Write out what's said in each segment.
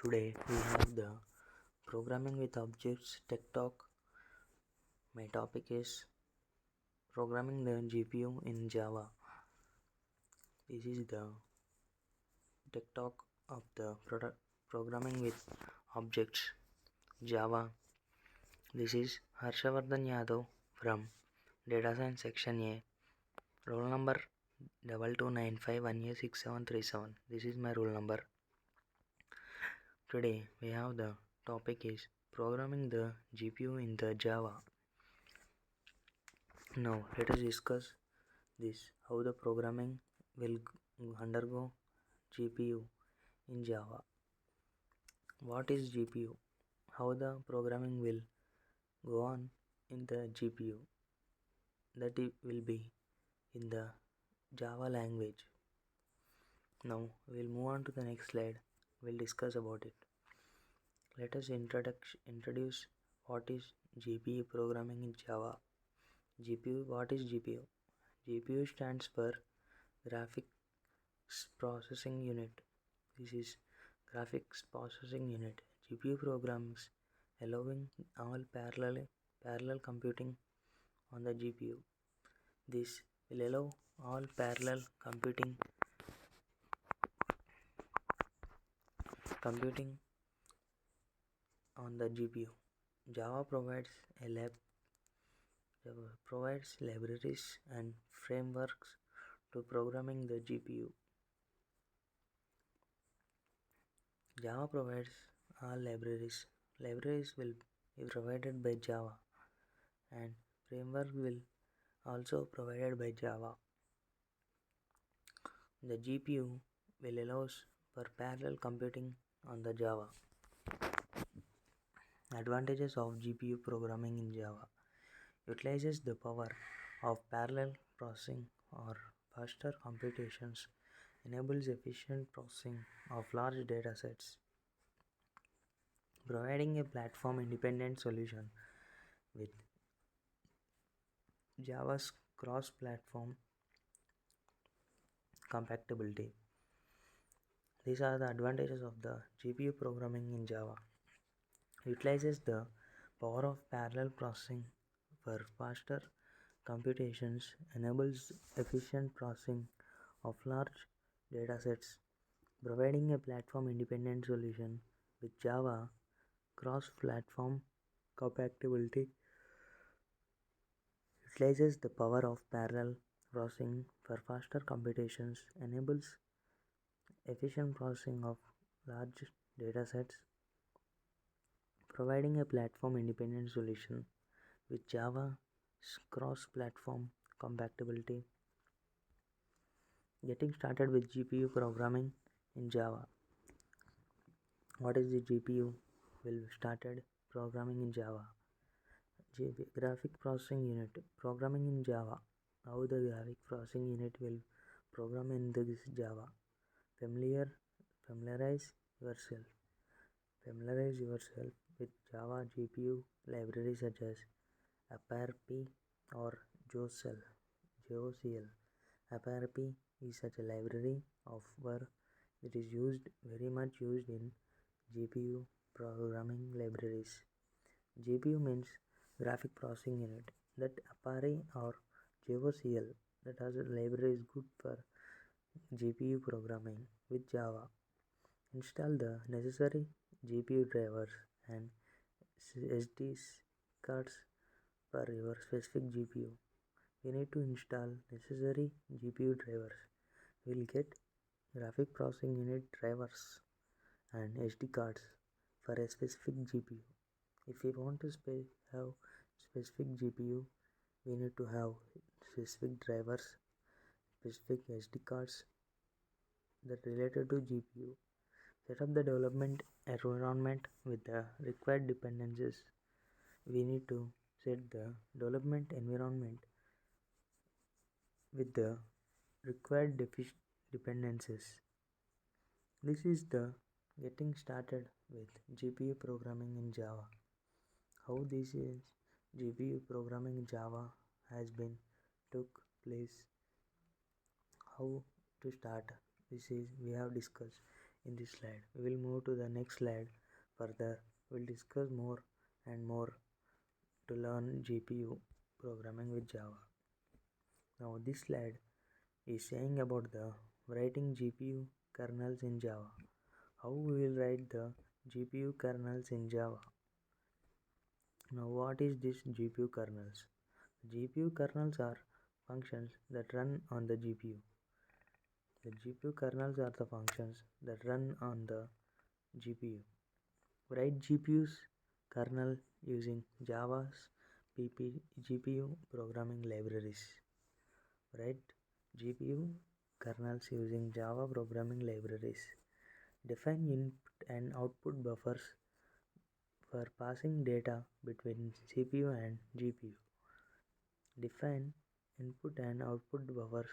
Today we have the Programming with Objects Tech Talk. My topic is Programming the GPU in Java. This is the Tech Talk of the Programming with Objects Java. This is Harshavardhan Yadav from Data Science Section A. Roll number 2295186737. This is my roll number. Today we have the topic is Programming the GPU in the Java. Now let us discuss this how the programming will undergo GPU in Java. What is GPU? How the programming will go on in the GPU, that it will be in the Java language. Now we'll move on to the next slide. We'll discuss about it. Let us introduce what is GPU programming in Java. GPU, what is GPU? GPU stands for Graphics Processing Unit. This is Graphics Processing Unit. GPU programs allowing all parallel computing on the GPU. This will allow all parallel computing on the GPU. Java provides libraries and frameworks to programming the GPU. Java provides all libraries. Libraries will be provided by Java and framework will also provided by Java. The GPU will allows for parallel computing on the Java. Advantages of GPU programming in Java: utilizes the power of parallel processing or faster computations, enables efficient processing of large data sets, providing a platform independent solution with Java's cross-platform compatibility. These are the advantages of the GPU programming in Java. Utilizes the power of parallel processing for faster computations, enables efficient processing of large datasets, providing a platform independent solution with Java cross-platform compatibility. Utilizes the power of parallel processing for faster computations, enables efficient processing of large datasets, providing a platform independent solution with Java cross-platform compatibility. Getting started with GPU programming in Java. What is the GPU? Will started programming in Java. Graphic Processing Unit programming in Java. How the graphic processing unit will program in this Java. Familiarize yourself. Familiarize yourself with Java GPU libraries such as AppRP or JOCL. AppRP is such a library of where it is very much used in GPU programming libraries. GPU means graphic processing unit. That AppRP or JOCL, that has a library is good for GPU programming with Java. Install the necessary GPU drivers and SD cards for your specific GPU. We need to install necessary GPU drivers. We'll get graphic processing unit drivers and SD cards for a specific GPU. If we want to have specific GPU, we need to have specific drivers, specific SD cards that related to GPU. Set up the development environment with the required dependencies. We need to set the development environment with the required dependencies. This is the getting started with GPU programming in Java. How this is GPU programming in Java has been took place. How to start? This is we have discussed. in this slide. We will move to the next slide. Further, we'll discuss more and more to learn GPU programming with Java. Now this slide is saying about the writing GPU kernels in Java. How we will write the GPU kernels in Java. Now what is this GPU kernels? GPU kernels are functions that run on the GPU. The GPU kernels are the functions that run on the GPU. Write GPU's kernel using Java's GPU programming libraries. Write GPU kernels using Java programming libraries. Define input and output buffers for passing data between CPU and GPU. Define input and output buffers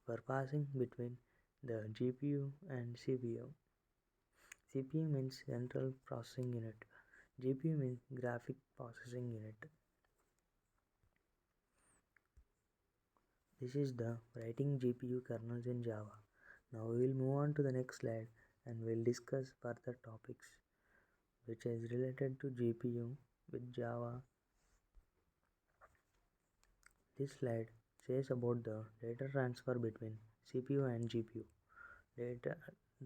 for passing between the GPU and CPU. CPU means Central Processing Unit. GPU means Graphic Processing Unit. This is the writing GPU kernels in Java. Now we will move on to the next slide and we will discuss further topics which is related to GPU with Java. This slide says about the data transfer between CPU and GPU.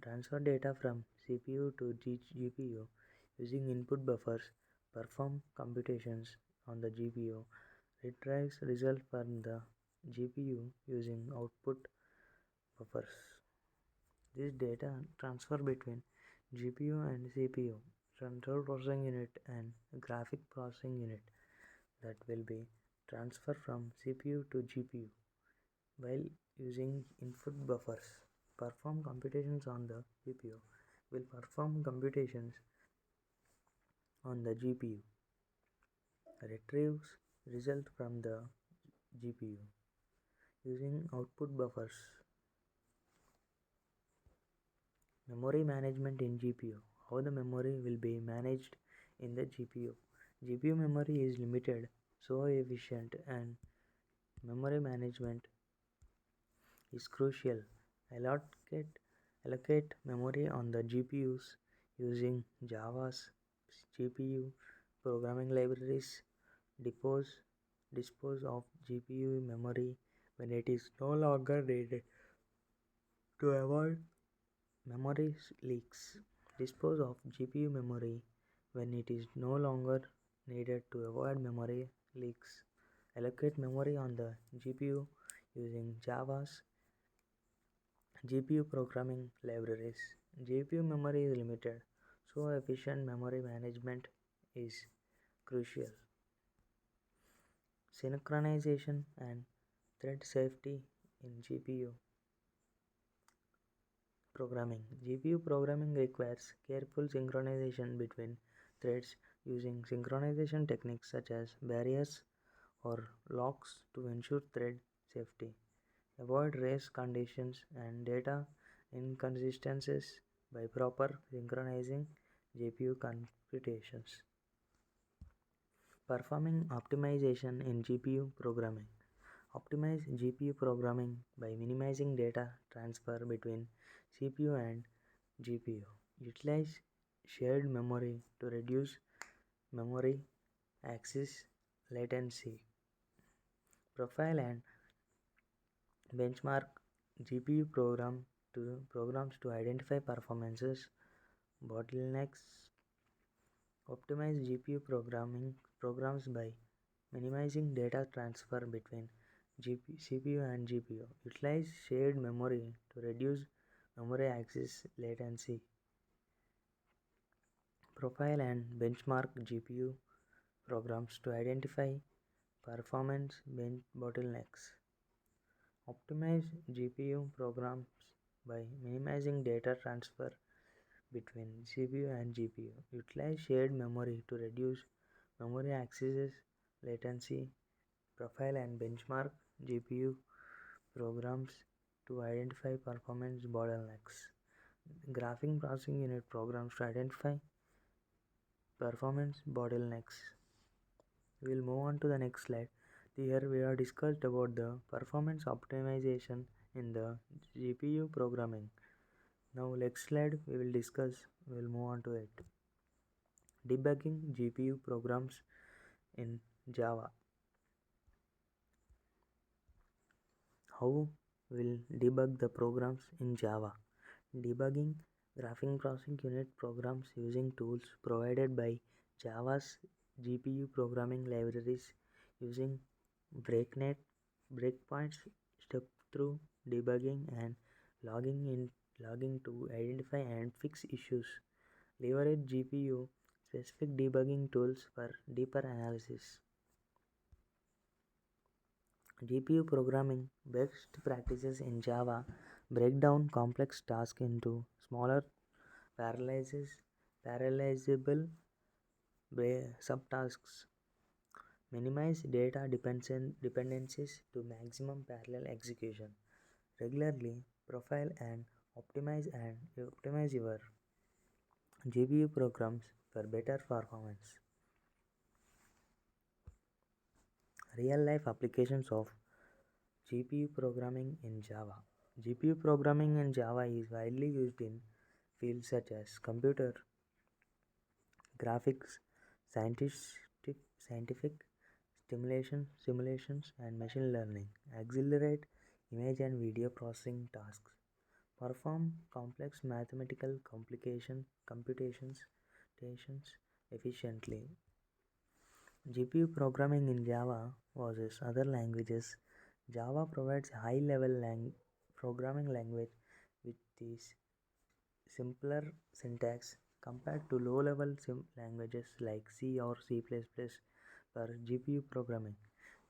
Transfer data from CPU to GPU using input buffers, perform computations on the GPU, retrieves results from the GPU using output buffers. This data transfer between GPU and CPU, Central Processing Unit and Graphic Processing Unit, that will be transferred from CPU to GPU while using input buffers. Perform computations on the GPU will perform computations on the GPU. Retrieves result from the GPU using output buffers. Memory management in GPU. How the memory will be managed in the GPU. GPU memory is limited, so efficient, and memory management is crucial. Allocate memory on the GPUs using Java's GPU programming libraries. Dispose of GPU memory when it is no longer needed to avoid memory leaks. Dispose of GPU memory when it is no longer needed to avoid memory leaks. Allocate memory on the GPU using Java's GPU programming libraries. GPU memory is limited, so efficient memory management is crucial. Synchronization and thread safety in GPU programming. GPU programming requires careful synchronization between threads using synchronization techniques such as barriers or locks to ensure thread safety. Avoid race conditions and data inconsistencies by proper synchronizing GPU computations. Performing optimization in GPU programming. Optimize GPU programming by minimizing data transfer between CPU and GPU. Utilize shared memory to reduce memory access latency. Profile and benchmark GPU programs to identify performances bottlenecks. Optimize GPU programs by minimizing data transfer between CPU and GPU. Utilize shared memory to reduce memory access latency. Profile and benchmark GPU programs to identify performance bottlenecks. Optimize GPU programs by minimizing data transfer between CPU and GPU. Utilize shared memory to reduce memory access latency. Profile and benchmark GPU programs to identify performance bottlenecks. Graphic Processing Unit programs to identify performance bottlenecks. We will move on to the next slide. Here we have discussed about the performance optimization in the GPU programming. Now next slide we will move on to it. Debugging GPU programs in Java. How will debug the programs in Java? Debugging graphic processing unit programs using tools provided by Java's GPU programming libraries using breaknet breakpoints, step through debugging and logging to identify and fix issues. Leverage GPU specific debugging tools for deeper analysis. GPU programming best practices in Java break down complex tasks into smaller parallelizable subtasks, minimize data dependencies to maximum parallel execution, regularly profile and optimize your GPU programs for better performance. Real life applications of GPU programming in Java. GPU programming in Java is widely used in fields such as computer graphics, scientific simulations, and machine learning. Accelerate image and video processing tasks. Perform complex mathematical computations efficiently. GPU programming in Java versus other languages. Java provides a high-level programming language with is simpler syntax compared to low-level languages like C or C++ for GPU programming.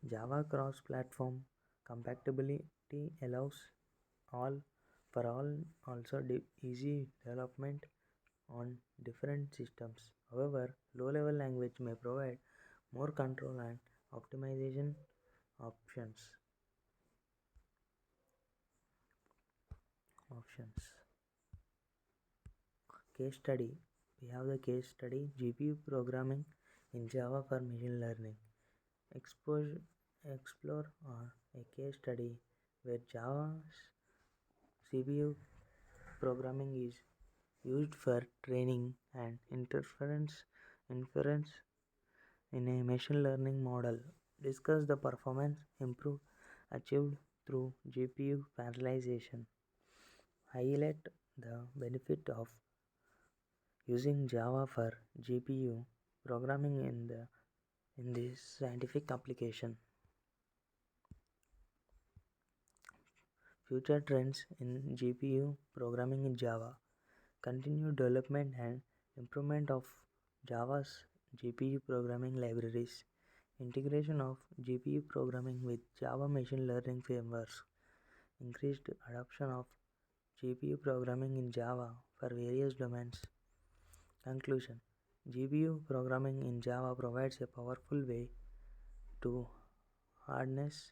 Java cross-platform compatibility allows all for all also easy development on different systems. However, low-level language may provide more control and optimization options. Case study. We have the case study GPU programming in Java for machine learning. Explore a case study where Java's CPU programming is used for training and inference in a machine learning model. Discuss the performance improved achieved through GPU parallelization. Highlight the benefit of using Java for GPU programming in this scientific application. Future trends in GPU programming in Java. Continued development and improvement of Java's GPU programming libraries. Integration of GPU programming with Java machine learning frameworks. Increased adoption of GPU programming in Java for various domains. Conclusion. GPU programming in Java provides a powerful way to harness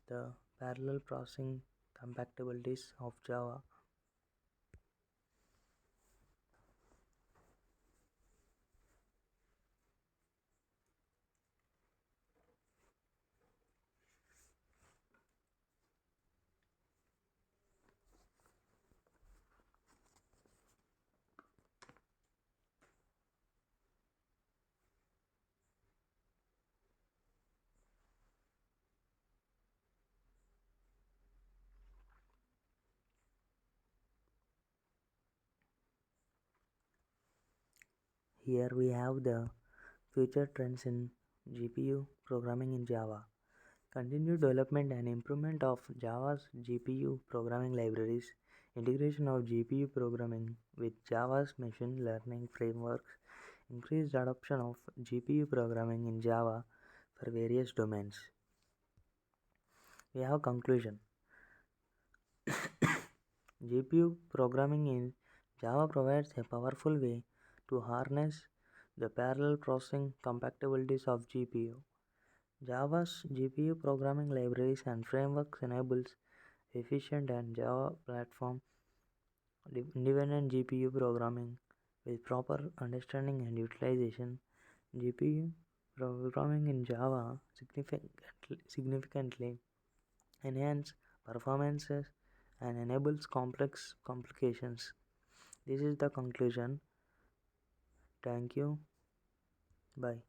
the parallel processing compatibilities of Java. Here we have the future trends in GPU programming in Java. Continued development and improvement of Java's GPU programming libraries. Integration of GPU programming with Java's machine learning frameworks. Increased adoption of GPU programming in Java for various domains. We have conclusion. GPU programming in Java provides a powerful way to harness the parallel processing compatibilities of GPU. Java's GPU programming libraries and frameworks enables efficient and Java platform independent GPU programming with proper understanding and utilization. GPU programming in Java significantly enhance performances and enables complex complications. This is the conclusion. Thank you. Bye.